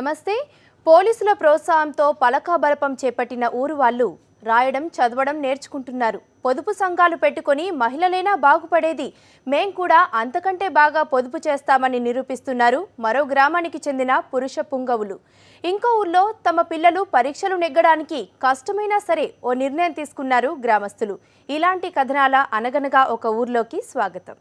నమస్తే. పోలీసుల ప్రోత్సాహంతో పలకా బలపం చేపట్టిన ఊరు వాళ్ళు రాయడం చదవడం నేర్చుకుంటున్నారు. పొదుపు సంఘాలు పెట్టుకొని మహిళలైనా బాగుపడేది, మేం కూడా అంతకంటే బాగా పొదుపు చేస్తామని నిరూపిస్తున్నారు మరో గ్రామానికి చెందిన పురుష పుంగవులు. ఇంకో ఊర్లో తమ పిల్లలు పరీక్షలు నెగ్గడానికి కష్టమైనా సరే ఓ నిర్ణయం తీసుకున్నారు గ్రామస్తులు. ఇలాంటి కథనాల అనగనగా ఒక ఊర్లోకి స్వాగతం.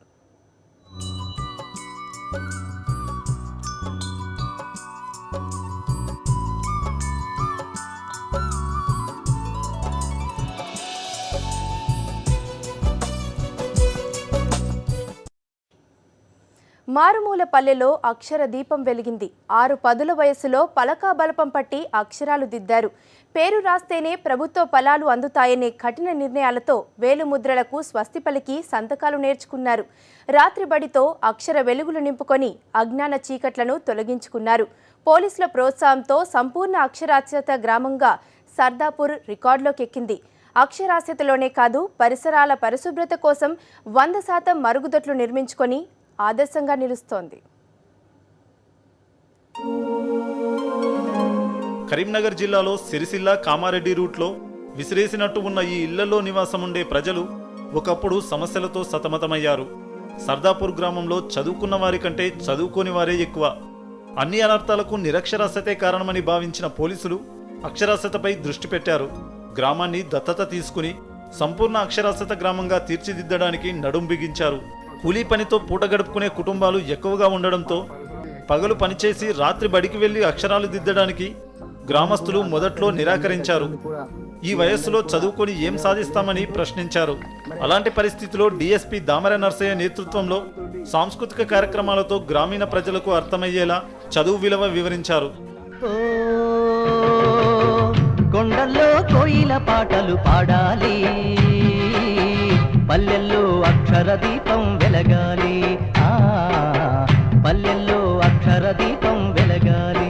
మారుమూల పల్లెలో అక్షర దీపం వెలిగింది. 6 పదుల వయసులో పలకా బలపం పట్టి అక్షరాలు దిద్దారు. పేరు రాస్తేనే ప్రభుత్వ ఫలాలు అందుతాయనే కఠిన నిర్ణయాలతో వేలుముద్రలకు స్వస్తి పలికి సంతకాలు నేర్చుకున్నారు. రాత్రి బడితో అక్షర వెలుగులు నింపుకొని అజ్ఞాన చీకట్లను తొలగించుకున్నారు. పోలీసుల ప్రోత్సాహంతో సంపూర్ణ అక్షరాస్యత గ్రామంగా సర్దాపూర్ రికార్డులోకి ఎక్కింది. అక్షరాస్యతలోనే కాదు, పరిసరాల పరిశుభ్రత కోసం 100% మరుగుదొడ్లు నిర్మించుకొని ఆదర్శంగా నిలుస్తోంది. కరీంనగర్ జిల్లాలో సిరిసిల్ల కామారెడ్డి రూట్లో విసిరేసినట్టు ఉన్న ఈ ఇళ్లలో నివాసం ఉండే ప్రజలు ఒకప్పుడు సమస్యలతో సతమతమయ్యారు. సర్దాపూర్ గ్రామంలో చదువుకున్న వారి కంటే చదువుకోని వారే ఎక్కువ. అన్ని అనర్థాలకు నిరక్షరాస్యతే కారణమని భావించిన పోలీసులు అక్షరాస్యతపై దృష్టి పెట్టారు. గ్రామాన్ని దత్తత తీసుకుని సంపూర్ణ అక్షరాస్యత గ్రామంగా తీర్చిదిద్దడానికి నడుం బిగించారు. కూలీ పనితో పూట గడుపుకునే కుటుంబాలు ఎక్కువగా ఉండడంతో పగలు పనిచేసి రాత్రి బడికి వెళ్లి అక్షరాలు దిద్దడానికి గ్రామస్తులు మొదట్లో నిరాకరించారు. ఈ వయస్సులో చదువుకొని ఏం సాధిస్తామని ప్రశ్నించారు. అలాంటి పరిస్థితిలో డీఎస్పీ దామర నర్సయ్య నేతృత్వంలో సాంస్కృతిక కార్యక్రమాలతో గ్రామీణ ప్రజలకు అర్థమయ్యేలా చదువు విలువ వివరించారు. కొండల్లో కోయిల పాటలు పాడాలి, పల్లెల్లో అక్షర దీపం వెలగాలి, పల్లెల్లో అక్షర దీపం వెలగాలి.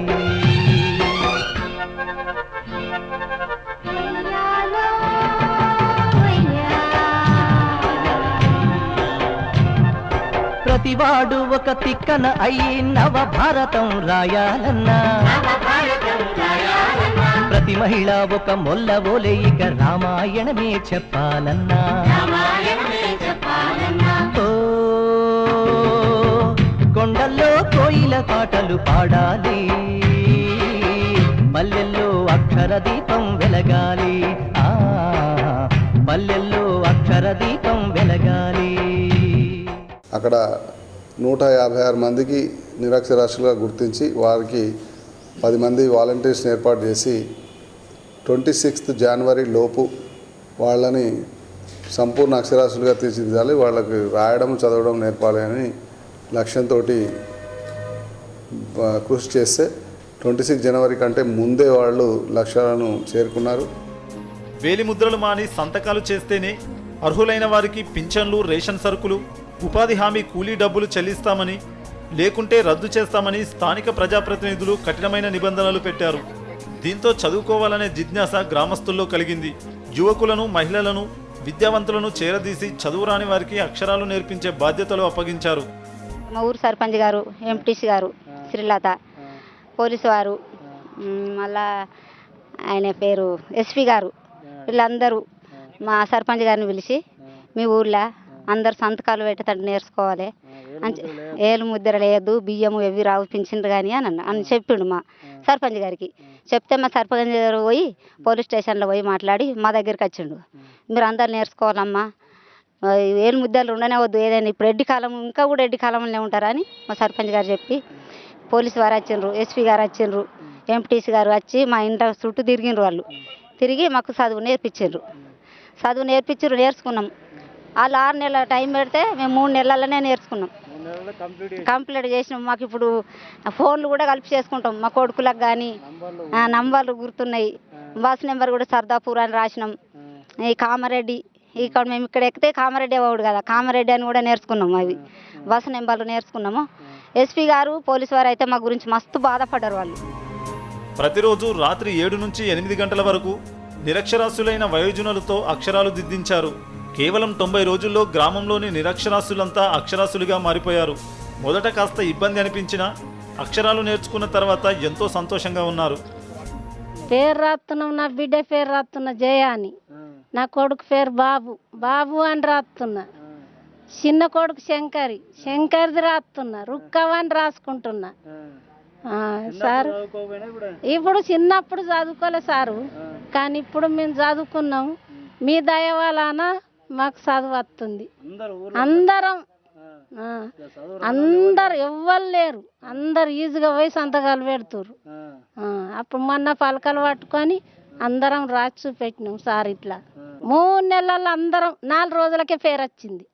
ప్రతివాడు ఒక తిక్కన అయి నవ భారతం రాయాలన్నా, ప్రతి మహిళ ఒక మొల్ల ఓలే ఇక రామాయణమే చెప్పాలన్నా. కొండల్లో కోయిల పాటలు పాడాలి, పల్లెల్లో అక్షర దీపం వెలగాలి, పల్లెల్లో అక్షర దీపం వెలగాలి. అక్కడ 156 మందికి నిరక్షరాస్యులుగా గుర్తించి వారికి 10 మంది వాలంటీర్స్ని ఏర్పాటు చేసి 26 జనవరి లోపు వాళ్ళని సంపూర్ణ అక్షరాస్యులుగా తీర్చిదిద్దాలి, వాళ్ళకి రాయడం చదవడం నేర్పాలి అని లక్ష్యంతో కృషి చేస్తే 26 జనవరి కంటే ముందే వాళ్ళు లక్ష్యాలను చేరుకున్నారు. వేలిముద్రలు మాని సంతకాలు చేస్తేనే అర్హులైన వారికి పింఛన్లు, రేషన్ సరుకులు, ఉపాధి హామీ కూలీ డబ్బులు చెల్లిస్తామని, లేకుంటే రద్దు చేస్తామని స్థానిక ప్రజాప్రతినిధులు కఠినమైన నిబంధనలు పెట్టారు. దీంతో చదువుకోవాలనే జిజ్ఞాస గ్రామస్తుల్లో కలిగింది. యువకులను, మహిళలను, విద్యావంతులను చేరదీసి చదువు రాని వారికి అక్షరాలు నేర్పించే బాధ్యతలు అప్పగించారు. మా ఊరు సర్పంచ్ గారు, ఎంపీటీసీ గారు, శ్రీలత, పోలీసు వారు, మళ్ళా ఆయన పేరు ఎస్పీ గారు, వీళ్ళందరూ మా సర్పంచ్ గారిని పిలిచి మీ ఊర్లో అందరు సంతకాలు పెట్టేటట్టు నేర్చుకోవాలి, ఏలు ముద్ర లేదు, బియ్యము ఎవి రావు, పింఛన్లు కానీ అని చెప్పిండు మా సర్పంచ్ గారికి. చెప్తే మా సర్పంచ్ గారు పోయి పోలీస్ స్టేషన్లో పోయి మాట్లాడి మా దగ్గరికి వచ్చిండు. మీరు అందరు నేర్చుకోవాలమ్మా, ఏలు ముద్దలు ఉండనే వద్దు, ఏదైనా ఇప్పుడు ఎడ్డి కాలం ఇంకా కూడా ఎడ్డి కాలంలో ఉంటారని మా సర్పంచ్ గారు చెప్పి పోలీసు వారు వచ్చిండ్రు, ఎస్పీ గారు వచ్చిండ్రు, ఎంపీటీసీ గారు వచ్చి మా ఇంట చుట్టూ తిరిగిండ్రు. వాళ్ళు తిరిగి మాకు చదువు నేర్పించారు. నేర్చుకున్నాం. వాళ్ళు 6 నెలల టైం పెడితే మేము 3 నెలలనే నేర్చుకున్నాం, కంప్లీట్ చేసినాం. మాకు ఇప్పుడు ఫోన్లు కూడా కలిపి చేసుకుంటాం. మా కొడుకులకు కానీ నంబర్లు గుర్తున్నాయి. బస్ నెంబర్ కూడా సర్దాపూర్ అని రాసినాం. ఈ కామారెడ్డి, ఇక్కడ మేము ఇక్కడ ఎక్కితే కామారెడ్డి అవ్వడు కదా, కామారెడ్డి అని కూడా నేర్చుకున్నాము. అవి బస్ నెంబర్లు నేర్చుకున్నాము. ఎస్పీ గారు, పోలీసు వారు అయితే మా గురించి మస్తు బాధపడ్డారు. వాళ్ళు ప్రతిరోజు రాత్రి 7 నుంచి 8 గంటల వరకు నిరక్షరాస్యులైన వయోజనులతో అక్షరాలు దిద్దించారు. కేవలం 90 రోజుల్లో గ్రామంలోని నిరక్షరాస్యులంతా అక్షరాస్యులుగా మారిపోయారు. మొదట కాస్త ఇబ్బంది అనిపించినా అక్షరాలు నేర్చుకున్న తర్వాత ఎంతో సంతోషంగా ఉన్నారు. పేరు రాస్తున్నాం, నా బిడ్డ పేరు రాస్తున్నా జయ అని, నా కొడుకు పేరు బాబు, బాబు అని రాస్తున్నా, చిన్న కొడుకు శంకరి, శంకరిది రాస్తున్నా, రుక్కవ అని రాసుకుంటున్నా. సార్ ఇప్పుడు చిన్నప్పుడు చదువుకోలే సారు, కానీ ఇప్పుడు మేము చదువుకున్నాం. మీ దయ వలన మాకు చదువు వస్తుంది. అందరు ఎవ్వరు లేరు, అందరు ఈజీగా పోయి సంతకాలు పెడుతురు. అప్పుడు మొన్న పలకలు పట్టుకొని అందరం రాసి చూపెట్టినాం సార్. ఇట్లా 3 నెలల్లో అందరం 4 రోజులకే పేరు వచ్చింది.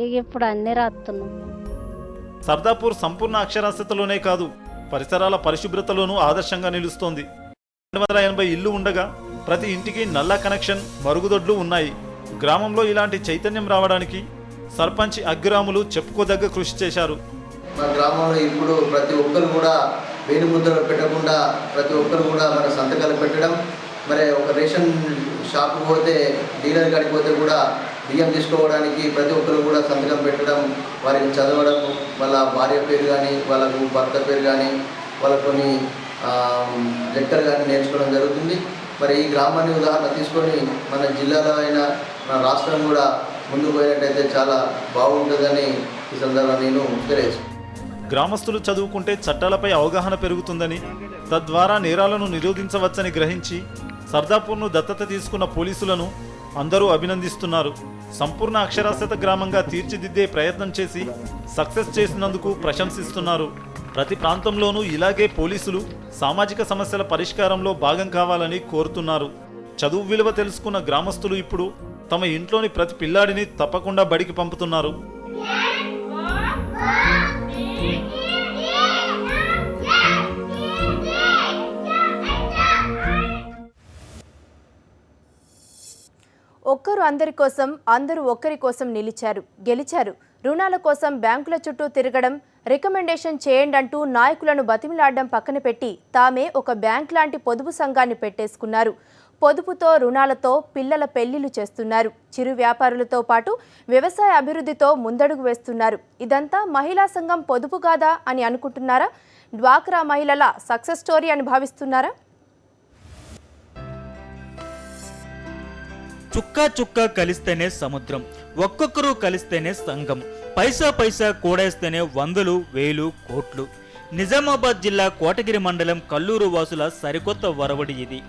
ఇక ఇప్పుడు అన్ని రాస్తున్నాం. సర్దాపూర్ సంపూర్ణ అక్షరాస్యతలోనే కాదు, పరిసరాల పరిశుభ్రతలోనూ ఆదర్శంగా నిలుస్తోంది. 280 ఇళ్లు ఉండగా ప్రతి ఇంటికి నల్ల కనెక్షన్, మరుగుదొడ్లు ఉన్నాయి. గ్రామంలో ఇలాంటి చైతన్యం రావడానికి సర్పంచ్ అగ్గిరాములు చెప్పుకోదగ్గ కృషి చేశారు. మా గ్రామంలో ఇప్పుడు ప్రతి ఒక్కరు కూడా వేలిముద్రలు పెట్టకుండా ప్రతి ఒక్కరు కూడా మన సంతకాలు పెట్టడం, మరి ఒక రేషన్ షాప్కి పోతే డీలర్ కాడికి పోతే కూడా బియ్యం తీసుకోవడానికి ప్రతి ఒక్కరు కూడా సంతకం పెట్టడం, వారికి చదవడం, వాళ్ళ భార్య పేరు కానీ వాళ్ళకు భర్త పేరు కానీ వాళ్ళ కొన్ని లెక్కలు కానీ నేర్చుకోవడం జరుగుతుంది. మరి ఈ గ్రామాన్ని ఉదాహరణ తీసుకొని మన జిల్లాలో అయినా మన రాష్ట్రం కూడా ముందుకు పోయినట్టయితే చాలా బాగుంటుందని ఈ సందర్భంగా నేను తెలియజేస్తాను. గ్రామస్తులు చదువుకుంటే చట్టాలపై అవగాహన పెరుగుతుందని, తద్వారా నేరాలను నిరోధించవచ్చని గ్రహించి సర్దాపూర్ను దత్తత తీసుకున్న పోలీసులను అందరూ అభినందిస్తున్నారు. సంపూర్ణ అక్షరాస్యత గ్రామంగా తీర్చిదిద్దే ప్రయత్నం చేసి సక్సెస్ చేసినందుకు ప్రశంసిస్తున్నారు. ప్రతి ప్రాంతంలోనూ ఇలాగే పోలీసులు సామాజిక సమస్యల పరిష్కారంలో భాగం కావాలని కోరుతున్నారు. చదువు విలువ తెలుసుకున్న గ్రామస్తులు ఇప్పుడు తమ ఇంట్లోని ప్రతి పిల్లాడిని తప్పకుండా బడికి పంపుతున్నారు. ఒక్కరు అందరి కోసం, అందరూ ఒక్కరి కోసం నిలిచారు, గెలిచారు. రుణాల కోసం బ్యాంకుల చుట్టూ తిరగడం, రికమెండేషన్ చేయండి అంటూ నాయకులను బతిమిలాడడం పక్కన పెట్టి తామే ఒక బ్యాంక్ లాంటి పొదుపు సంఘాన్ని పెట్టేసుకున్నారు. పొదుపుతో, రుణాలతో పిల్లల పెళ్లిళ్లు చేస్తున్నారు. చిరు వ్యాపారులతో పాటు వ్యవసాయ అభివృద్ధితో ముందడుగు వేస్తున్నారు. ఇదంతా మహిళా సంఘం పొదుపు కాదా అని అనుకుంటున్నారా? డ్వాక్రా మహిళల సక్సెస్ స్టోరీ అని భావిస్తున్నారా? చుక్కా చుక్కా కలిస్తేనే సముద్రం, ఒక్కొక్కరు కలిస్తేనే సంఘం, పైసా పైసా కూడేస్తేనే వందలు, వేలు, కోట్లు. నిజామాబాద్ జిల్లా కోటగిరి మండలం కల్లూరు వాసుల సరికొత్త వరవడి ఇది.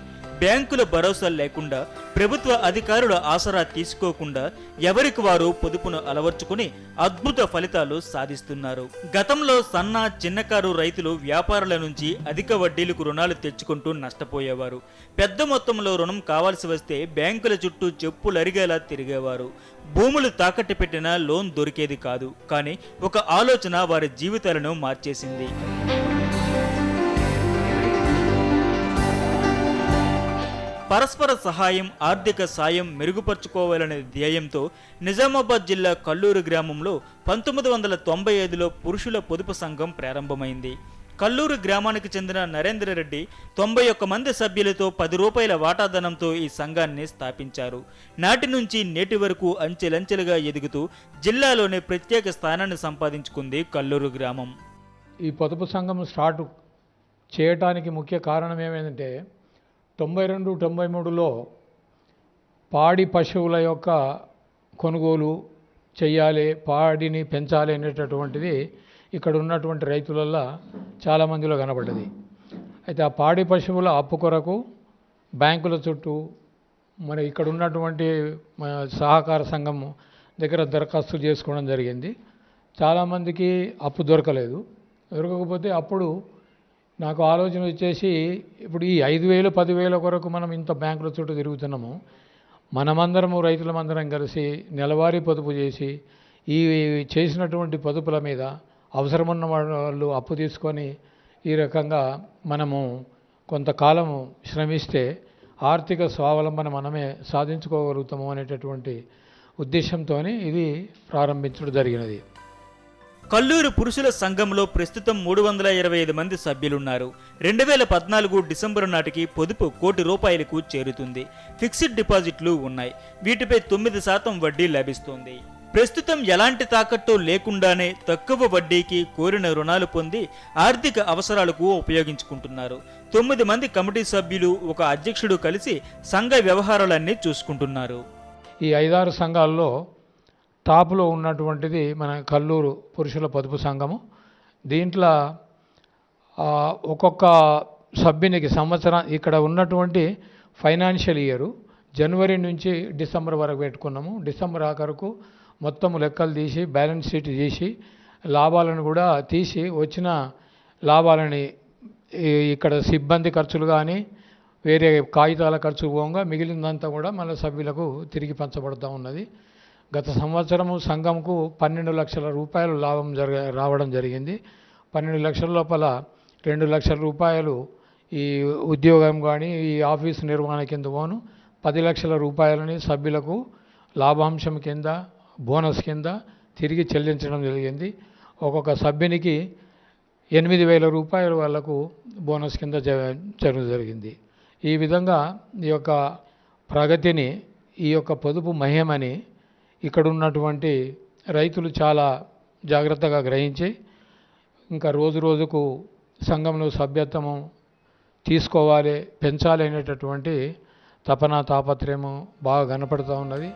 బ్యాంకుల భరోసా లేకుండా, ప్రభుత్వ అధికారుల ఆసరా తీసుకోకుండా ఎవరికి వారు పొదుపును అలవర్చుకుని అద్భుత ఫలితాలు సాధిస్తున్నారు. గతంలో సన్న, చిన్నకారు రైతులు వ్యాపారుల నుంచి అధిక వడ్డీలకు రుణాలు తెచ్చుకుంటూ నష్టపోయేవారు. పెద్ద మొత్తంలో రుణం కావాల్సి వస్తే బ్యాంకుల చుట్టూ చెప్పులరిగేలా తిరిగేవారు. భూములు తాకట్టు పెట్టినా లోన్ దొరికేది కాదు. కానీ ఒక ఆలోచన వారి జీవితాలను మార్చేసింది. పరస్పర సహాయం, ఆర్థిక సాయం మెరుగుపరుచుకోవాలనే ధ్యేయంతో నిజామాబాద్ జిల్లా కల్లూరు గ్రామంలో 1995లో పురుషుల పొదుపు సంఘం ప్రారంభమైంది. కల్లూరు గ్రామానికి చెందిన నరేంద్రరెడ్డి 91 మంది సభ్యులతో 10 రూపాయల వాటాధనంతో ఈ సంఘాన్ని స్థాపించారు. నాటి నుంచి నేటి వరకు అంచెలంచెలుగా ఎదుగుతూ జిల్లాలోనే ప్రత్యేక స్థానాన్ని సంపాదించుకుంది కల్లూరు గ్రామం. ఈ పొదుపు సంఘం స్టార్ట్ చేయటానికి ముఖ్య కారణం ఏమైందంటే 92-93లో పాడి పశువుల యొక్క కొనుగోలు చేయాలి, పాడిని పెంచాలి అనేటటువంటిది ఇక్కడ ఉన్నటువంటి రైతులల్లో చాలామందిలో కనబడ్డది. అయితే ఆ పాడి పశువుల అప్పు కొరకు బ్యాంకుల చుట్టూ మరి ఇక్కడ ఉన్నటువంటి సహకార సంఘం దగ్గర దరఖాస్తు చేసుకోవడం జరిగింది. చాలామందికి అప్పు దొరకకపోతే అప్పుడు నాకు ఆలోచన వచ్చేసి, ఇప్పుడు ఈ 5,000, 10,000 కొరకు మనం ఇంత బ్యాంకుల చుట్టూ తిరుగుతున్నాము, మనమందరము రైతులమందరం కలిసి నెలవారీ పొదుపు చేసి ఈ చేసినటువంటి పొదుపుల మీద అవసరమున్న వాళ్ళు అప్పు తీసుకొని ఈ రకంగా మనము కొంతకాలము శ్రమిస్తే ఆర్థిక స్వావలంబన మనమే సాధించుకోగలుగుతాము అనేటటువంటి ఉద్దేశంతో ఇది ప్రారంభించడం జరిగినది. కల్లూరు పురుషుల సంఘంలో ప్రస్తుతం 325 మంది సభ్యులున్నారు. 2014 డిసెంబరు నాటికి పొదుపు ₹1 కోటి చేరుతుంది. ఫిక్స్డ్ డిపాజిట్లు ఉన్నాయి. వీటిపై 9% వడ్డీ లభిస్తోంది. ప్రస్తుతం ఎలాంటి తాకట్టు లేకుండానే తక్కువ వడ్డీకి కోరిన రుణాలు పొంది ఆర్థిక అవసరాలకు ఉపయోగించుకుంటున్నారు. 9 మంది కమిటీ సభ్యులు, ఒక అధ్యక్షుడు కలిసి సంఘ వ్యవహారాలన్నీ చూసుకుంటున్నారు. ఈ 5-6 సంఘాల్లో టాప్లో ఉన్నటువంటిది మన కల్లూరు పురుషుల పొదుపు సంఘము. దీంట్లో ఒక్కొక్క సభ్యునికి సంవత్సరం ఇక్కడ ఉన్నటువంటి ఫైనాన్షియల్ ఇయరు జనవరి నుంచి డిసెంబర్ వరకు పెట్టుకున్నాము. డిసెంబర్ ఆఖరుకు మొత్తం లెక్కలు తీసి బ్యాలెన్స్ షీట్ చేసి లాభాలను కూడా తీసి వచ్చిన లాభాలని ఇక్కడ సిబ్బంది ఖర్చులు కానీ వేరే కాగితాల ఖర్చు పోగా మిగిలినంతా కూడా మన సభ్యులకు తిరిగి పంచబడుతూ ఉన్నది. గత సంవత్సరము సంఘంకు 12 లక్షల రూపాయలు లాభం రావడం జరిగింది. 12 లక్షల లోపల 2 లక్షల రూపాయలు ఈ ఉద్యోగం కానీ ఈ ఆఫీసు నిర్వహణ కింద పోను, 10 లక్షల రూపాయలని సభ్యులకు లాభాంశం కింద బోనస్ కింద తిరిగి చెల్లించడం జరిగింది. ఒక్కొక్క సభ్యునికి 8,000 రూపాయలు వాళ్లకు బోనస్ కింద జరిగింది. ఈ విధంగా ఈ యొక్క ప్రగతిని, ఈ యొక్క పొదుపు మహిమని ఇక్కడ ఉన్నటువంటి రైతులు చాలా జాగ్రత్తగా గ్రహించి ఇంకా రోజు రోజుకు సంఘంలో సభ్యత్వము తీసుకోవాలి, పెంచాలి అనేటటువంటి తపన తాపత్రయము బాగా కనపడుతూ ఉన్నది.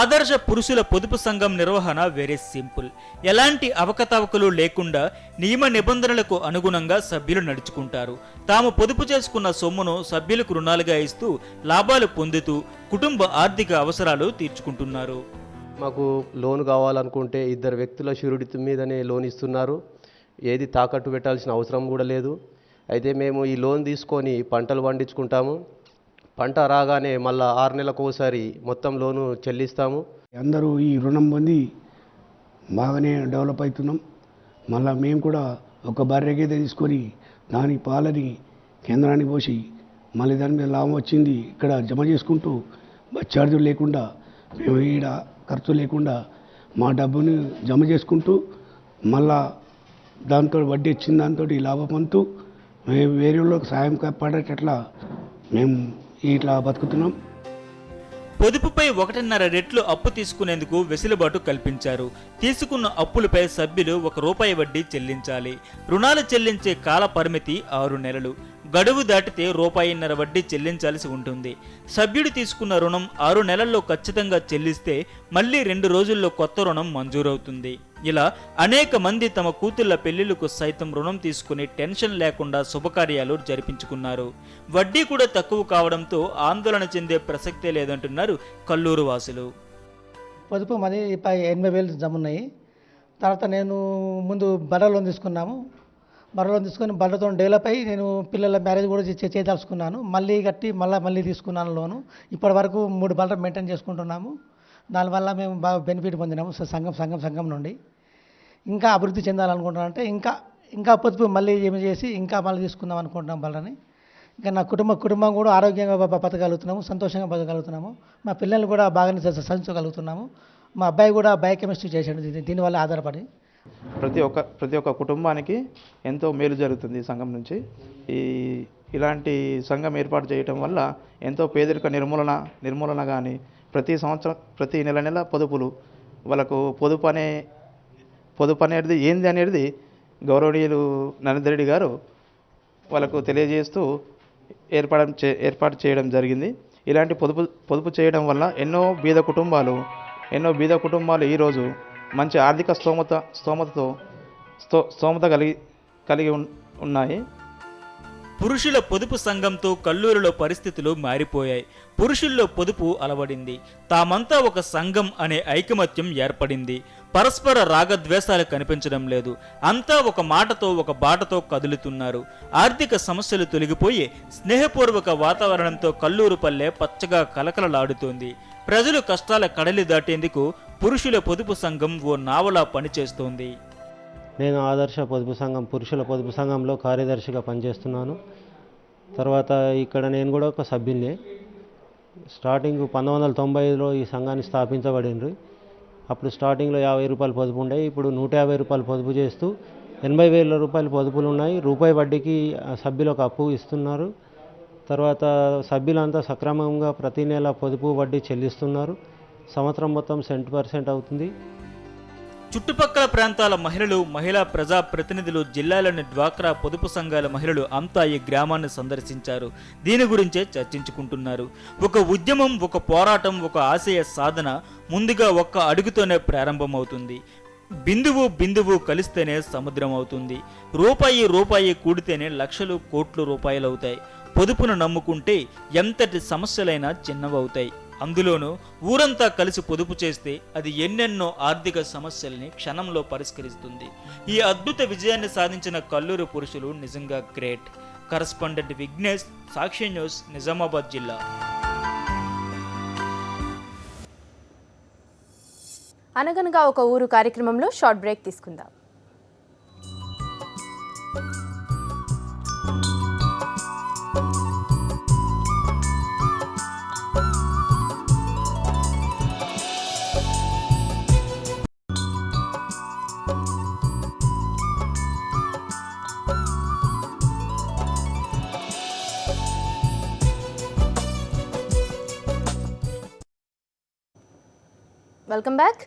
ఆదర్శ పురుషుల పొదుపు సంఘం నిర్వహణ వెరీ సింపుల్. ఎలాంటి అవకతవకలు లేకుండా నియమ నిబంధనలకు అనుగుణంగా సభ్యులు నడుచుకుంటారు. తాము పొదుపు చేసుకున్న సొమ్మును సభ్యులకు రుణాలుగా ఇస్తూ లాభాలు పొందుతూ కుటుంబ ఆర్థిక అవసరాలు తీర్చుకుంటున్నారు. మాకు లోన్ కావాలనుకుంటే 2 వ్యక్తుల షూరిటీ మీదనే లోన్ ఇస్తున్నారు. ఏది తాకట్టు పెట్టాల్సిన అవసరం కూడా లేదు. అయితే మేము ఈ లోన్ తీసుకొని పంటలు పండించుకుంటాము. పంట రాగానే మళ్ళీ 6 నెలలకు ఒకసారి మొత్తం లోను చెల్లిస్తాము. అందరూ ఈ రుణం పొంది బాగానే డెవలప్ అవుతున్నాం. మళ్ళీ మేము కూడా ఒక బర్రె తీసుకొని దాని పాలని కేంద్రానికి పోసి మళ్ళీ దాని మీద లాభం వచ్చింది ఇక్కడ జమ చేసుకుంటూ బస్ ఛార్జీలు లేకుండా మేము ఈడ ఖర్చు లేకుండా మా డబ్బుని జమ చేసుకుంటూ మళ్ళా దాంతో వడ్డీ వచ్చిన దాంతో లాభం పొందుతూ మేము వేరే వాళ్ళకి సాయం పడేటట్లా మేము ఇట్లా బతుకుతున్నాం. పొదుపుపై 1.5 రెట్లు అప్పు తీసుకునేందుకు వెసులుబాటు కల్పించారు. తీసుకున్న అప్పులపై సభ్యులు ₹1 వడ్డీ చెల్లించాలి. రుణాలు చెల్లించే కాల పరిమితి 6 నెలలు. గడువు దాటితే ₹1.5 వడ్డీ చెల్లించాల్సి ఉంటుంది. సభ్యుడు తీసుకున్న రుణం 6 నెలల్లో ఖచ్చితంగా చెల్లిస్తే మళ్లీ 2 రోజుల్లో కొత్త రుణం మంజూరవుతుంది. ఇలా అనేక మంది తమ కూతుళ్ల పెళ్లిళ్లకు సైతం రుణం తీసుకుని టెన్షన్ లేకుండా శుభకార్యాలు జరిపించుకున్నారు. వడ్డీ కూడా తక్కువ కావడంతో ఆందోళన చెందే ప్రసక్తే లేదంటున్నారు కల్లూరు వాసులు. పొదుపు మరి 80,000 జమ ఉన్నాయి. తర్వాత నేను ముందు బర్రె లోన్ తీసుకున్నాము. బర్రె లోన్ తీసుకొని బర్రెతో డెవలప్ అయ్యి నేను పిల్లల మ్యారేజ్ కూడా చేయదలుచుకున్నాను. మళ్ళీ కట్టి మళ్ళీ తీసుకున్నాను లోను. ఇప్పటి వరకు 3 బర్రెలు మెయింటైన్ చేసుకుంటున్నాము. దానివల్ల మేము బాగా బెనిఫిట్ పొందినాము సంఘం నుండి. ఇంకా అభివృద్ధి చెందాలనుకుంటున్నాను అంటే ఇంకా పొదుపు మళ్ళీ ఏమి చేసి ఇంకా మళ్ళీ తీసుకుందాం అనుకుంటున్నాం బర్రెని. ఇంకా నా కుటుంబం కూడా ఆరోగ్యంగా బతకగలుగుతున్నాము, సంతోషంగా బతకగలుగుతున్నాము. మా పిల్లలు కూడా బాగానే చదివించగలుగుతున్నాము. మా అబ్బాయి కూడా బయోకెమిస్ట్రీ చేశాడు దీనివల్ల ఆధారపడి. ప్రతి ఒక్క కుటుంబానికి ఎంతో మేలు జరుగుతుంది సంఘం నుంచి. ఇలాంటి సంఘం ఏర్పాటు చేయటం వల్ల ఎంతో పేదరిక నిర్మూలన కానీ ప్రతి సంవత్సరం ప్రతి నెల పొదుపులు వాళ్ళకు పొదుపు అనేది ఏంది అనేది గౌరవనీయులు నరేందర్ రెడ్డి గారు వాళ్ళకు తెలియజేస్తూ ఏర్పాటు చేయడం జరిగింది. ఇలాంటి పొదుపు చేయడం వల్ల ఎన్నో బీద కుటుంబాలు ఈరోజు మంచి ఆర్థిక స్తోమత కలిగి ఉన్నాయి. పురుషుల పొదుపు సంఘంతో కల్లూరులో పరిస్థితులు మారిపోయాయి. పురుషుల్లో పొదుపు అలవడింది. తామంతా ఒక సంఘం అనే ఐకమత్యం ఏర్పడింది. పరస్పర రాగద్వేషాలు కనిపించడం లేదు. అంతా ఒక మాటతో ఒక బాటతో కదులుతున్నారు. ఆర్థిక సమస్యలు తొలగిపోయి స్నేహపూర్వక వాతావరణంతో కల్లూరు పల్లె పచ్చగా కలకలలాడుతోంది. ప్రజలు కష్టాల కడలి దాటేందుకు పురుషుల పొదుపు సంఘం ఓ నావలా పనిచేస్తోంది. నేను ఆదర్శ పొదుపు సంఘం పురుషుల పొదుపు సంఘంలో కార్యదర్శిగా పనిచేస్తున్నాను. తర్వాత ఇక్కడ నేను కూడా ఒక సభ్యున్నే. స్టార్టింగ్ 1990లో ఈ సంఘాన్ని స్థాపించబడింది. అప్పుడు స్టార్టింగ్లో ₹50 పొదుపు ఉండే, ఇప్పుడు ₹150 పొదుపు చేస్తూ 80,000 రూపాయలు పొదుపులు ఉన్నాయి. రూపాయి వడ్డీకి సభ్యులకు అప్పు ఇస్తున్నారు. తర్వాత సభ్యులంతా సక్రమంగా ప్రతి నెల పొదుపు వడ్డీ చెల్లిస్తున్నారు. సంవత్సరం మొత్తం 100% అవుతుంది. చుట్టుపక్కల ప్రాంతాల మహిళలు, మహిళా ప్రజా ప్రతినిధులు, జిల్లాలోని డ్వాక్రా పొదుపు సంఘాల మహిళలు అంతా ఈ గ్రామాన్ని సందర్శించారు. దీని గురించే చర్చించుకుంటున్నారు. ఒక ఉద్యమం, ఒక పోరాటం, ఒక ఆశయ సాధన ముందుగా ఒక్క అడుగుతోనే ప్రారంభమవుతుంది. బిందువు కలిస్తేనే సముద్రం అవుతుంది. రూపాయి కూడితేనే లక్షలు, కోట్లు రూపాయలు అవుతాయి. పొదుపును నమ్ముకుంటే ఎంతటి సమస్యలైనా చిన్నవవుతాయి. అందులోనూ ఊరంతా కలిసి పొదుపు చేస్తే అది ఎన్నెన్నో ఆర్థిక సమస్యల్ని క్షణంలో పరిష్కరిస్తుంది. ఈ అద్భుత విజయాన్ని సాధించిన కల్లూరు పురుషులు నిజంగా గ్రేట్. కరస్పాండెంట్ విఘ్నేష్, సాక్షి న్యూస్, నిజామాబాద్ జిల్లా. అనగనగా ఒక ఊరు కార్యక్రమంలో షార్ట్ బ్రేక్ తీసుకుందాం. Welcome back.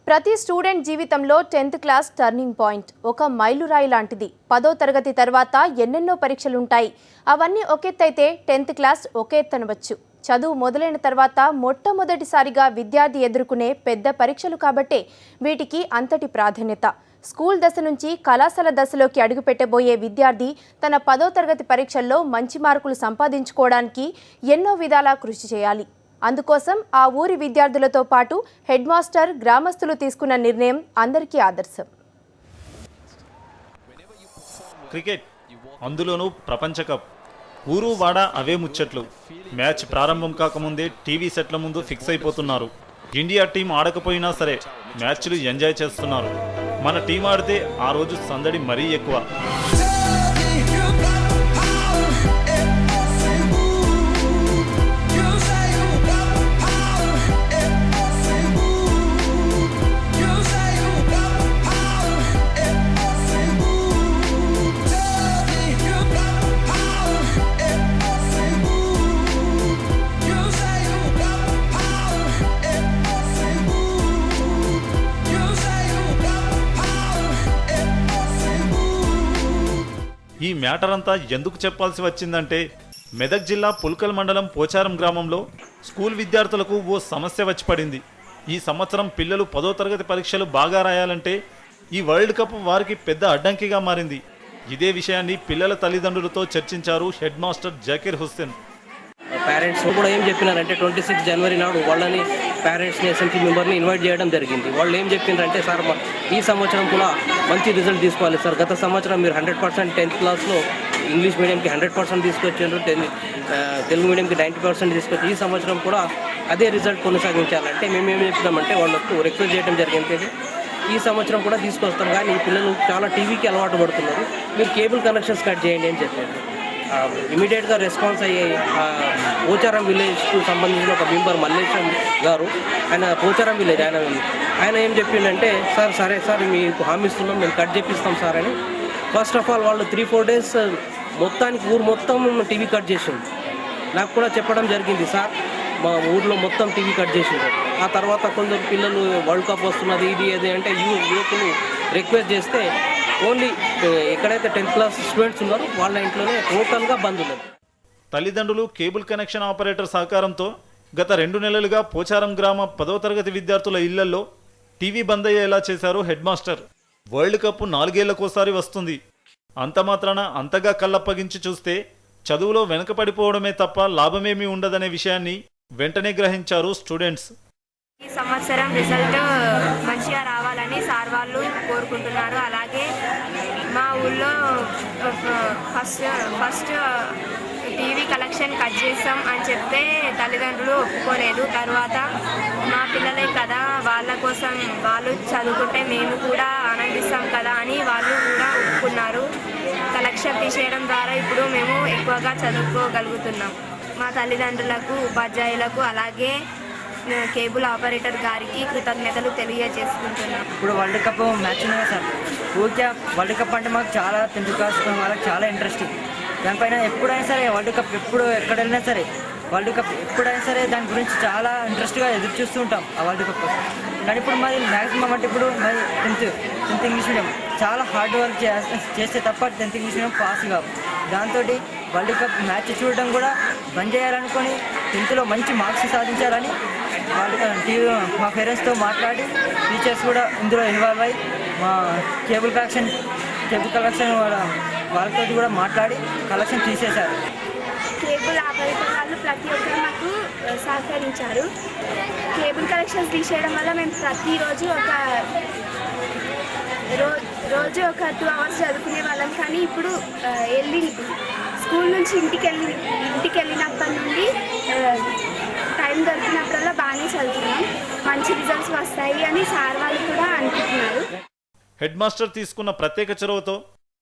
ప్రతి స్టూడెంట్ జీవితంలో 10th క్లాస్ టర్నింగ్ పాయింట్, ఒక మైలురాయి లాంటిది. 10వ తరగతి తర్వాత ఎన్నెన్నో పరీక్షలుంటాయి. అవన్నీ ఒకెత్తైతే 10th క్లాస్ ఒకెత్తనవచ్చు. చదువు మొదలైన తర్వాత మొట్టమొదటిసారిగా విద్యార్థి ఎదుర్కొనే పెద్ద పరీక్షలు కాబట్టే వీటికి అంతటి ప్రాధాన్యత. స్కూల్ దశ నుంచి కళాశాల దశలోకి అడుగుపెట్టబోయే విద్యార్థి తన 10వ తరగతి పరీక్షల్లో మంచి మార్కులు సంపాదించుకోవడానికి ఎన్నో విధాలా కృషి చేయాలి. అందుకోసం ఆ ఊరి విద్యార్థులతో పాటు హెడ్ మాస్టర్, గ్రామస్తులు తీసుకున్న నిర్ణయం అందరికీ ఆదర్శం. క్రికెట్, అందులోనూ ప్రపంచ కప్. ఊరు వాడ అవే ముచ్చట్లు. మ్యాచ్ ప్రారంభం కాకముందే టీవీ సెట్ల ముందు ఫిక్స్ అయిపోతున్నారు. ఇండియా టీం ఆడకపోయినా సరే మ్యాచ్లు ఎంజాయ్ చేస్తున్నారు. మన టీం ఆడితే ఆ రోజు సందడి మరీ ఎక్కువ. ఈ మ్యాటర్ అంతా ఎందుకు చెప్పాల్సి వచ్చిందంటే, మెదక్ జిల్లా పుల్కల్ మండలం పోచారం గ్రామంలో స్కూల్ విద్యార్థులకు ఓ సమస్య వచ్చి పడింది. ఈ సంవత్సరం పిల్లలు 10వ తరగతి పరీక్షలు బాగా రాయాలంటే ఈ వరల్డ్ కప్ వారికి పెద్ద అడ్డంకిగా మారింది. ఇదే విషయాన్ని పిల్లల తల్లిదండ్రులతో చర్చించారు head master Zakir Hussain. Parents కూడా ఏం చెప్పినారంటే 26 జనవరి నాడు వాళ్ళని పేరెంట్స్ని, ఎస్ఎంసీ మెంబర్ని ఇన్వైట్ చేయడం జరిగింది. వాళ్ళు ఏం చెప్పినారంటే, సార్ ఈ సంవత్సరం కూడా మంచి రిజల్ట్ తీసుకోవాలి సార్. గత సంవత్సరం మీరు 100% 10th క్లాస్లో ఇంగ్లీష్ మీడియంకి 100% తీసుకొచ్చారు, తెలుగు మీడియంకి 90% తీసుకొచ్చి ఈ సంవత్సరం కూడా అదే రిజల్ట్ కొనసాగించాలంటే మేము ఏం చెప్తామంటే వాళ్ళకు రిక్వెస్ట్ చేయడం జరిగింది. ఈ సంవత్సరం కూడా తీసుకొస్తాం, కానీ ఈ పిల్లలు చాలా టీవీకి అలవాటు పడుతున్నారు, మీరు కేబుల్ కనెక్షన్స్ కట్ చేయండి అని చెప్పారు. ఇమీడియట్గా రెస్పాన్స్ అయ్యే పోచారం విలేజ్కు సంబంధించిన ఒక మెంబర్ మల్లేశం గారు, ఆయన పోచారం విలేజ్, ఆయన ఏం చెప్పిండంటే, సార్ సరే సార్ మీకు హామీ ఇస్తున్నాం, మేము కట్ చేపిస్తాం సార్ అని. ఫస్ట్ ఆఫ్ ఆల్ వాళ్ళు 3-4 days మొత్తానికి ఊరు మొత్తం టీవీ కట్ చేసింది. నాకు కూడా చెప్పడం జరిగింది, సార్ మా ఊర్లో మొత్తం టీవీ కట్ చేసింది. ఆ తర్వాత కొందరు పిల్లలు వరల్డ్ కప్ వస్తున్నది ఇది అది అంటే యువకులు రిక్వెస్ట్ చేస్తే ఓన్లీ ఎక్కడైతే 10th క్లాస్ స్టూడెంట్స్ ఉన్నారో వాళ్ళ ఇంట్లోనే టోటల్గా బంద్ ఉన్నది. తల్లిదండ్రులు, కేబుల్ కనెక్షన్ ఆపరేటర్ సహకారంతో గత 2 నెలలుగా పోచారం గ్రామ 10వ తరగతి విద్యార్థుల ఇళ్లలో టీవీ బంద్ అయ్యేలా చేశారు హెడ్ మాస్టర్. వరల్డ్ కప్ 4 ఏళ్లకోసారి వస్తుంది. అంత మాత్రాన అంతగా కళ్ళప్పగించి చూస్తే చదువులో వెనకపడిపోవడమే తప్ప లాభమేమీ ఉండదనే విషయాన్ని వెంటనే గ్రహించారు స్టూడెంట్స్. ఈ సంవత్సరం రిజల్ట్ మంచిగా రావాలని సార్ వాళ్ళు కోరుకుంటున్నారు. అలాగే మా ఊళ్ళో ఫస్ట్ టీవీ కలెక్షన్ కట్ చేస్తాం అని చెప్తే తల్లిదండ్రులు ఒప్పుకోలేదు. తర్వాత మా పిల్లలే కదా, వాళ్ళ కోసం వాళ్ళు చదువుకుంటే మేము కూడా ఆనందిస్తాం కదా అని వాళ్ళు కూడా ఒప్పుకున్నారు. కలెక్షన్ తీసేయడం ద్వారా ఇప్పుడు మేము ఎక్కువగా చదువుకోగలుగుతున్నాం. మా తల్లిదండ్రులకు, ఉపాధ్యాయులకు, అలాగే కేబుల్ ఆపరేటర్ గారికి కృతజ్ఞతలు తెలియజేసుకుంటున్నాం. ఇప్పుడు వరల్డ్ కప్ మ్యాచ్ ఉన్నాయి సార్. ఊరికే వరల్డ్ కప్ అంటే మాకు చాలా 10th క్లాస్ వాళ్ళకి చాలా ఇంట్రెస్టింగ్. దానిపైన ఎప్పుడైనా సరే వరల్డ్ కప్ ఎప్పుడు ఎక్కడ వెళ్ళినా సరే వరల్డ్ కప్ ఎప్పుడైనా సరే దాని గురించి చాలా ఇంట్రెస్ట్గా ఎదురు చూస్తూ ఉంటాం ఆ వరల్డ్ కప్ కోసం. కానీ ఇప్పుడు మరి మ్యాక్సిమం అంటే ఇప్పుడు మరి టెన్త్ ఇంగ్లీష్ మీడియం చాలా హార్డ్ వర్క్ చేస్తే తప్ప 10th ఇంగ్లీష్ మీడియం పాస్ కావు. దాంతో వరల్డ్ కప్ మ్యాచ్ చూడడం కూడా బంద్ చేయాలనుకొని 10th మంచి మార్క్స్ సాధించాలని మా పేరెంట్స్తో మాట్లాడి టీచర్స్ కూడా ఇందులో ఇన్వాల్వ్ అయ్యి మా కేబుల్ కలెక్షన్ వాళ్ళతో కూడా మాట్లాడి కలెక్షన్ తీసేశారు. కేబుల్ ఆపరేటర్ వాళ్ళు ప్రతి ఒక్కరు మాకు సహకరించారు. కేబుల్ కలెక్షన్స్ తీసేయడం వల్ల మేము ప్రతిరోజు రోజు ఒక 2 hours చదువుకునే వాళ్ళం. కానీ ఇప్పుడు స్కూల్ నుంచి ఇంటికి వెళ్ళినప్పటి నుండి టైం దొరికినప్పుడల్లా బాగానే చదువుతున్నాం. మంచి రిజల్ట్స్ వస్తాయి అని సార్ వాళ్ళు కూడా అనుకుంటున్నారు. హెడ్ మాస్టర్ తీసుకున్న ప్రత్యేక చొరవతో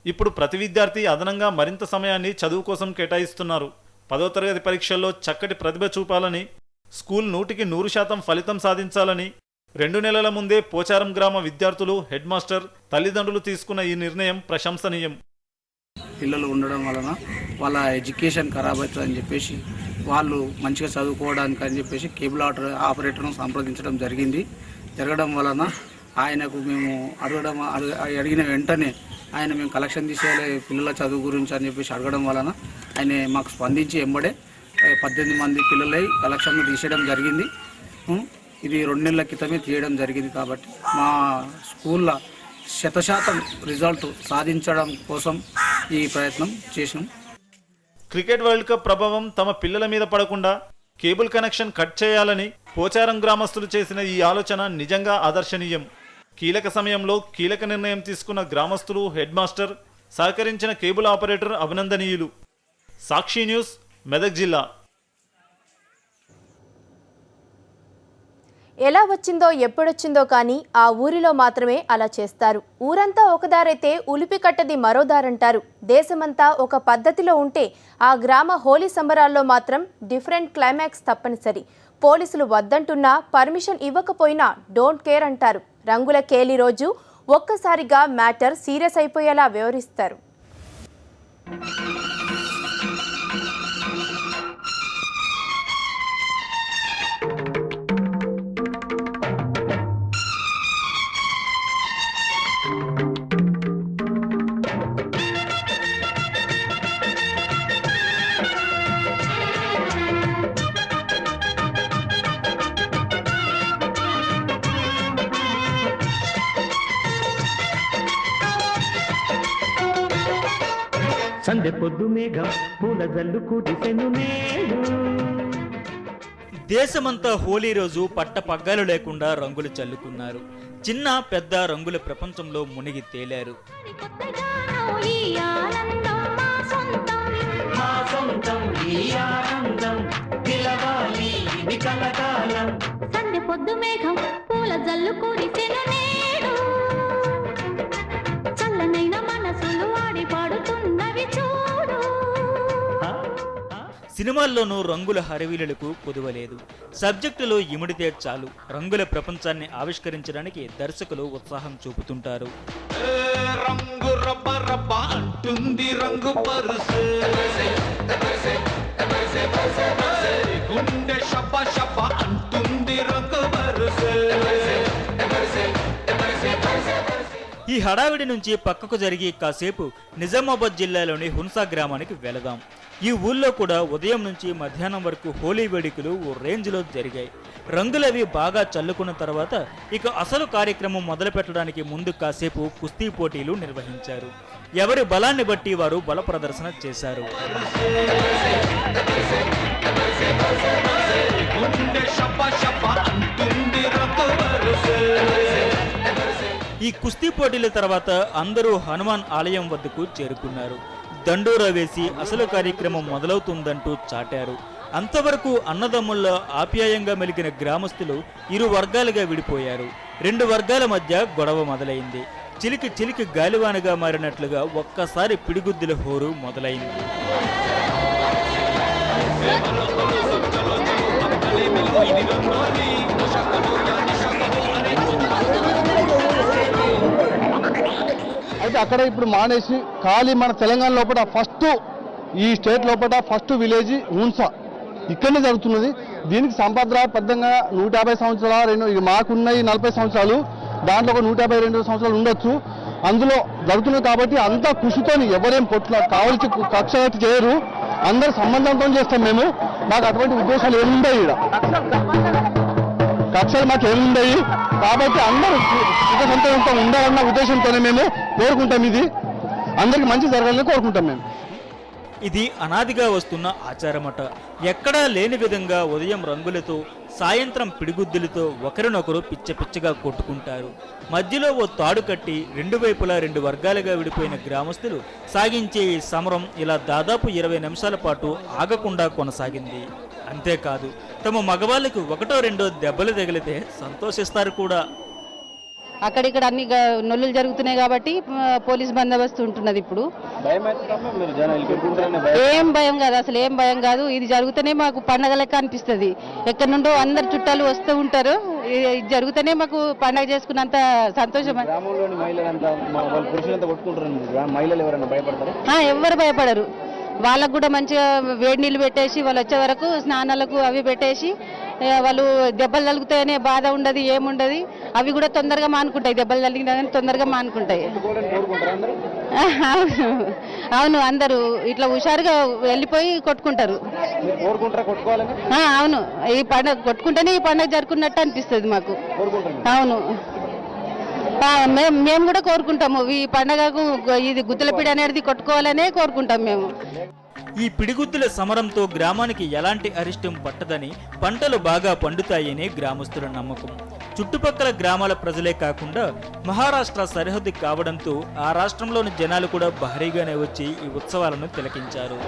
ఇప్పుడు ప్రతి విద్యార్థి అదనంగా మరింత సమయాన్ని చదువు కోసం కేటాయిస్తున్నారు. 10వ తరగతి పరీక్షల్లో చక్కటి ప్రతిభ చూపాలని, స్కూల్ 100% ఫలితం సాధించాలని 2 నెలల ముందే పోచారం గ్రామ విద్యార్థులు, హెడ్ మాస్టర్, తల్లిదండ్రులు తీసుకున్న ఈ నిర్ణయం ప్రశంసనీయం. పిల్లలు ఉండడం వలన వాళ్ళ ఎడ్యుకేషన్ ఖరాబ్ అవుతుందని చెప్పేసి వాళ్ళు మంచిగా చదువుకోవడానికి అని చెప్పేసి కేబుల్ ఆపరేటర్ను సంప్రదించడం జరగడం వలన ఆయనకు మేము అడిగిన వెంటనే మేము కలెక్షన్ తీసేయాలి పిల్లల చదువు గురించి అని చెప్పేసి అడగడం వలన ఆయన మాకు స్పందించి ఎంబడే 18 మంది పిల్లలై కలెక్షన్ తీసేయడం జరిగింది. ఇది 2 నెలల క్రితమే తీయడం జరిగింది. కాబట్టి మా స్కూల్లో 100% రిజల్ట్ సాధించడం కోసం ఈ ప్రయత్నం చేసాం. క్రికెట్ వరల్డ్ కప్ ప్రభావం తమ పిల్లల మీద పడకుండా కేబుల్ కనెక్షన్ కట్ చేయాలని పోచారం గ్రామస్తులు చేసిన ఈ ఆలోచన నిజంగా ఆదర్శనీయం. కీలక సమయంలో కీలక నిర్ణయం తీసుకున్న గ్రామస్తులు, హెడ్ మాస్టర్, సహకరించిన కేబుల్ ఆపరేటర్ అభినందనీయులు. సాక్షి న్యూస్, మెదక్ జిల్లా. ఎలా వచ్చిందో ఎప్పుడొచ్చిందో కానీ ఆ ఊరిలో మాత్రమే అలా చేస్తారు. ఊరంతా ఒకదారైతే ఉలిపి కట్టది మరోదారంటారు. దేశమంతా ఒక పద్ధతిలో ఉంటే ఆ గ్రామ హోలీ సంబరాల్లో మాత్రం డిఫరెంట్ క్లైమాక్స్ తప్పనిసరి. పోలీసులు వద్దంటున్నా, పర్మిషన్ ఇవ్వకపోయినా డోంట్ కేర్ అంటారు. రంగుల కేలి రోజు ఒక్కసారిగా మ్యాటర్ సీరియస్ అయిపోయేలా వ్యవహరిస్తారు. సందె పొద్దు మేఘం పూల జల్లు కూటిసెను నేడు. దేశమంతా హోలీ రోజు పట్టపగ్గాలు లేకుండా రంగులు చల్లుకున్నారు. చిన్న పెద్ద రంగుల ప్రపంచంలో మునిగి తేలారు. సందె పొద్దు మేఘం పూల జల్లు కూటిసెను నేడు. చల్లనైన మనసులు ఆడి పాడుతున్నవి చూడు. సినిమాల్లోనూ రంగుల హరివిలులకు కొదువలేదు. సబ్జెక్టులో ఇమిడితే చాలు రంగుల ప్రపంచాన్ని ఆవిష్కరించడానికి దర్శకులు ఉత్సాహం చూపుతుంటారు. రంగు రబ్బ రబ్బ అంటుంది రంగు పరుసు, గుండె షబ్బ షబ్బ అంటుంది రంగు పరుసు. ఈ హడావిడి నుంచి పక్కకు జరిగి కాసేపు నిజామాబాద్ జిల్లాలోని హున్సా గ్రామానికి వెళదాం. ఈ ఊళ్ళో కూడా ఉదయం నుంచి మధ్యాహ్నం వరకు హోలీ వేడుకలు ఓ రేంజ్లో జరిగాయి. రంగులవి బాగా చల్లుకున్న తర్వాత ఇక అసలు కార్యక్రమం మొదలు పెట్టడానికి ముందు కాసేపు కుస్తీ పోటీలు నిర్వహించారు. ఎవరి బలాన్ని బట్టి వారు బల ప్రదర్శన చేశారు. ఈ కుస్తీ పోటీల తర్వాత అందరూ హనుమాన్ ఆలయం వద్దకు చేరుకున్నారు. దండోరా వేసి అసలు కార్యక్రమం మొదలవుతుందంటూ చాటారు. అంతవరకు అన్నదమ్ముల్లో ఆప్యాయంగా మెలిగిన గ్రామస్తులు 2 వర్గాలుగా విడిపోయారు. 2 వర్గాల మధ్య గొడవ మొదలైంది. చిలికి చిలికి గాలివానగా మారినట్లుగా ఒక్కసారి పిడిగుద్దుల హోరు మొదలైంది. అయితే అక్కడ ఇప్పుడు మానేసి ఖాళీ మన తెలంగాణ లోపల ఫస్ట్, ఈ స్టేట్ లోపల ఫస్ట్ విలేజ్ హున్సా. ఇక్కడనే జరుగుతున్నది. దీనికి సంప్రదాయబద్ధంగా 150 సంవత్సరాలు ఇక మాకున్నాయి 40 సంవత్సరాలు, దాంట్లో ఒక 152 సంవత్సరాలు ఉండొచ్చు. అందులో జరుగుతున్నది కాబట్టి అంతా కృషితో ఎవరేం కావలసి కక్ష చేయరు, అందరు సంబంధంతో చేస్తాం మేము. మాకు అటువంటి ఉద్దేశాలు ఏముంటాయి, కక్షలు మాకు ఏముంటాయి. కాబట్టి అందరూ సుఖ సంతోషంతో ఉండాలన్న ఉద్దేశంతోనే మేము కోరుకుంటాం. ఇది అందరికి మంచి జరగాలని కోరుకుంటాం మేము. ఇది అనాదిగా వస్తున్న ఆచారమట. ఎక్కడా లేని విధంగా ఉదయం రంగులతో, సాయంత్రం పిడిగుద్దులతో ఒకరినొకరు పిచ్చపిచ్చగా కొట్టుకుంటారు. మధ్యలో ఓ తాడు కట్టి రెండు వైపులా 2 వర్గాలుగా విడిపోయిన గ్రామస్తులు సాగించే ఈ సమరం ఇలా దాదాపు 20 నిమిషాల పాటు ఆగకుండా కొనసాగింది. అంతేకాదు, తమ మగవాళ్ళకు 1-2 దెబ్బలు తగిలితే సంతోషిస్తారు కూడా. అక్కడిక్కడ అన్ని నొల్లులు జరుగుతున్నాయి కాబట్టి పోలీస్ బందోబస్తు ఉంటున్నది. ఇప్పుడు ఏం భయం కాదు, అసలు ఏం భయం కాదు. ఇది జరుగుతూనే మాకు పండగ లెక్క అనిపిస్తుంది. ఎక్కడి నుండో అందరు చుట్టాలు వస్తూ ఉంటారు. ఇది జరుగుతూనే మాకు పండగ చేసుకున్నంత సంతోషం. ఎవరు భయపడరు. వాళ్ళకు కూడా మంచిగా వేడి నీళ్ళు పెట్టేసి వాళ్ళు వచ్చే వరకు స్నానాలకు అవి పెట్టేసి వాళ్ళు దెబ్బలు తగులుతాయనే బాధ ఉండదు, ఏముండదు. అవి కూడా తొందరగా మానుకుంటాయి, దెబ్బలు తగిలినా కానీ తొందరగా మానుకుంటాయి. అవును, అందరూ ఇట్లా హుషారుగా వెళ్ళిపోయి కొట్టుకుంటారు. అవును, ఈ పండుగ కొట్టుకుంటేనే ఈ పండుగ జరుపుకున్నట్టు అనిపిస్తుంది మాకు. అవును, మేము కూడా కోరుకుంటాము ఈ పండగకు ఇది గుద్దలపిడి అనేది కొట్టుకోవాలనే కోరుకుంటాం మేము. ఈ పిడిగుద్దుల సమరంతో గ్రామానికి ఎలాంటి అరిష్టం పట్టదని, పంటలు బాగా పండుతాయని గ్రామస్తుల నమ్మకం. చుట్టుపక్కల గ్రామాల ప్రజలే కాకుండా మహారాష్ట్ర సరిహద్దు కావడంతో ఆ రాష్ట్రంలోని జనాలు కూడా భారీగానే వచ్చి ఈ ఉత్సవాలను తిలకించారు.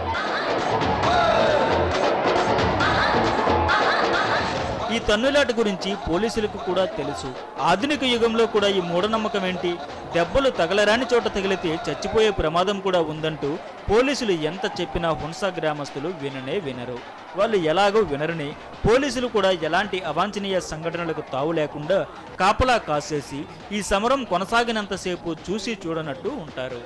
ఈ తన్నులాట గురించి పోలీసులకు కూడా తెలుసు. ఆధునిక యుగంలో కూడా ఈ మూఢనమ్మకం ఏంటి, దెబ్బలు తగలరాని చోట తగిలితే చచ్చిపోయే ప్రమాదం కూడా ఉందంటూ పోలీసులు ఎంత చెప్పినా హున్సా గ్రామస్తులు వినరు. వాళ్ళు ఎలాగో వినరని పోలీసులు కూడా ఎలాంటి అవాంఛనీయ సంఘటనలకు తావు లేకుండా కాపలా కాసేసి ఈ సమరం కొనసాగినంతసేపు చూసి చూడనట్టు ఉంటారు.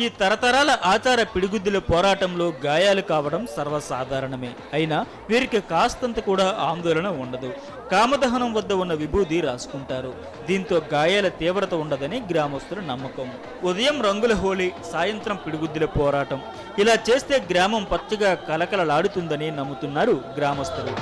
ఈ తరతరాల ఆచార పిడిగుద్దుల పోరాటంలో గాయాలు కావడం సర్వసాధారణమే. అయినా వీరికి కాస్తంత కూడా ఆందోళన ఉండదు. కామదహనం వద్ద ఉన్న విభూది రాసుకుంటారు. దీంతో గాయాల తీవ్రత ఉండదని గ్రామస్తుల నమ్మకం. ఉదయం రంగుల హోళీ, సాయంత్రం పిడిగుద్దుల పోరాటం. ఇలా చేస్తే గ్రామం పచ్చగా కలకలలాడుతుందని నమ్ముతున్నారు గ్రామస్తులు.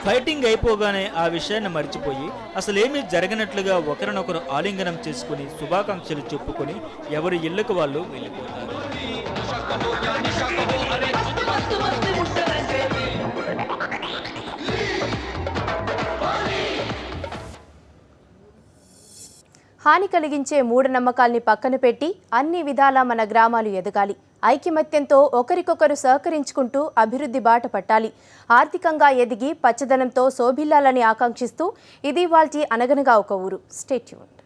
ఫైటింగ్ అయిపోగానే ఆ విషయాన్ని మర్చిపోయి అసలేమీ జరగనట్లుగా ఒకరినొకరు ఆలింగనం చేసుకుని శుభాకాంక్షలు చెప్పుకొని ఎవరి ఇళ్లకు వాళ్ళు వెళ్ళిపోతారు. హాని కలిగించే మూఢనమ్మకాల్ని పక్కన పెట్టి అన్ని విధాలా మన గ్రామాలు ఎదగాలి. ఐకమత్యంతో ఒకరికొకరు సహకరించుకుంటూ అభివృద్ధి బాట పట్టాలి. ఆర్థికంగా ఎదిగి పచ్చదనంతో శోభిల్లాలని ఆకాంక్షిస్తూ ఇది వాల్టి అనగనగా ఒక ఊరు. Stay tuned.